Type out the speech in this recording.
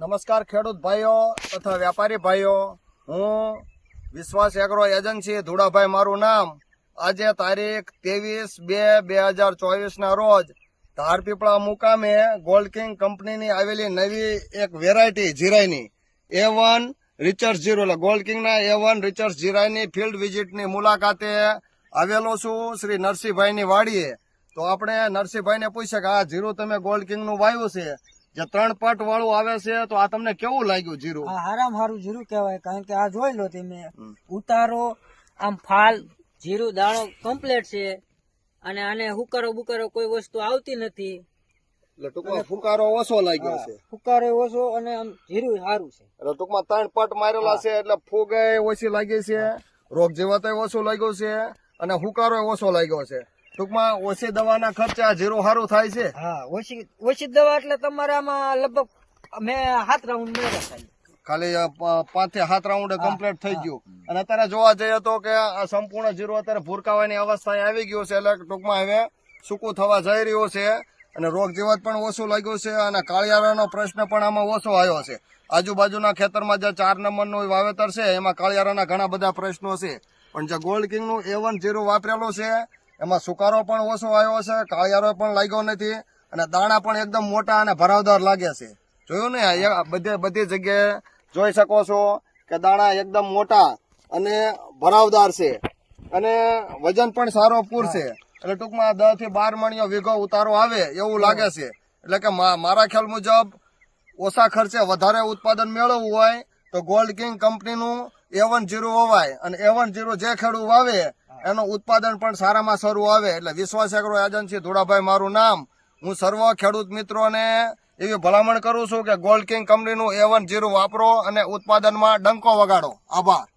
નમસ્કાર ખેડૂત ભાઈઓ તથા વ્યાપારી ભાઈઓ, હું વિશ્વાસ એગ્રો એજન્સી ધુડાભાઈ મારું નામ. આજે તારીખ 23/2/2024 ના રોજ ધારપીપળા મુકામે ગોલ્ડ કિંગ કંપનીની આવેલી નવી એક વેરાયટી જીરાઈની A1 રિચર્સ જીરો એટલે ગોલ્ડ કિંગના A1 રિચર્સ જીરાઈની ફિલ્ડ વિઝિટની મુલાકાતે આવેલો છું શ્રી નરસિંહભાઈની વાડીએ. તો આપણે નરસિંહભાઈને પૂછ્યા કે આ જીરું તમે ગોલ્ડ કિંગનું વાવ્યું છે, જે 3 પટ વાળું આવે છે, તો આ તમને કેવું લાગ્યું જીરું? આ હારામાં હારું જીરું કહેવાય, કારણ કે આ જોઈ લો તમે ઉતારો, આમ ફાલ જીરું દાણો કમ્પ્લીટ છે, અને આને હુકારો બુકારો કોઈ વસ્તુ આવતી નથી. એટલે ટૂંકમાં ફુકારો ઓછો લાગ્યો છે, હુકારો ઓછો અને આમ જીરું સારું છે. એટલે ટૂંકમાં 3 પટ મારેલા છે એટલે ફૂગ ઓછી લાગી છે, રોગ જીવાત ઓછું લાગ્યું છે અને હુકારો ઓછો લાગ્યો છે. ટૂંકમાં ઓછી દવાના ખર્ચે આ જીરું સારું થાય છે. હા, ઓછી દવા એટલે તમારે આમાં લગભગ મેં 7 રાઉન્ડ મેળવ્યા ખાલી 5 થી 7 રાઉન્ડ કમ્પ્લીટ થઈ ગયું. અને અત્યારે જોવા જઈએ તો કે આ સંપૂર્ણ જીરું અત્યારે ભૂરકાવાની અવસ્થાએ આવી ગયું છે, એટલે ટૂંકમાં હવે સૂકું થવા જઈ રહ્યું છે અને રોગ જીવાત પણ ઓછું લાગ્યું છે અને કાળિયારાનો પ્રશ્ન પણ આમાં ઓછો આવ્યો છે. આજુબાજુના ખેતરમાં જે 4 નંબરનું વાવેતર છે એમાં કાળિયારાના ઘણા બધા પ્રશ્નો છે, પણ જે ગોલ્ડ કિંગનું A1 જીરું વાપરેલું છે એમાં સુકારો પણ ઓછો આવ્યો છે, કાળિયારો પણ લાગ્યો નથી અને દાણા પણ એકદમ મોટા અને ભરાવદાર લાગે છે. જોયું ને, બધી જગ્યાએ જોઈ શકો છો કે દાણા એકદમ મોટા અને ભરાવદાર છે અને વજન પણ સારો પૂરશે. એટલે ટૂંકમાં 10 થી 12 મણનો વીઘો ઉતારો આવે એવું લાગે છે. એટલે કે મારા ખ્યાલ મુજબ ઓછા ખર્ચે વધારે ઉત્પાદન મેળવવું હોય તો ગોલ્ડ કિંગ કંપનીનું A1 જીરું વવાય, અને A1 જીરું જે ખેડૂત વાવે એનું ઉત્પાદન પણ સારામાં સારું આવે. એટલે વિશ્વાસ એગ્રો એજન્સી ધુડાભાઈ મારું નામ. હું સર્વ ખેડૂત મિત્રોને એવી ભલામણ કરું છું કે ગોલ્ડ કિંગ કંપનીનું A1 જીરું વાપરો અને ઉત્પાદનમાં ડંકો વગાડો. આભાર.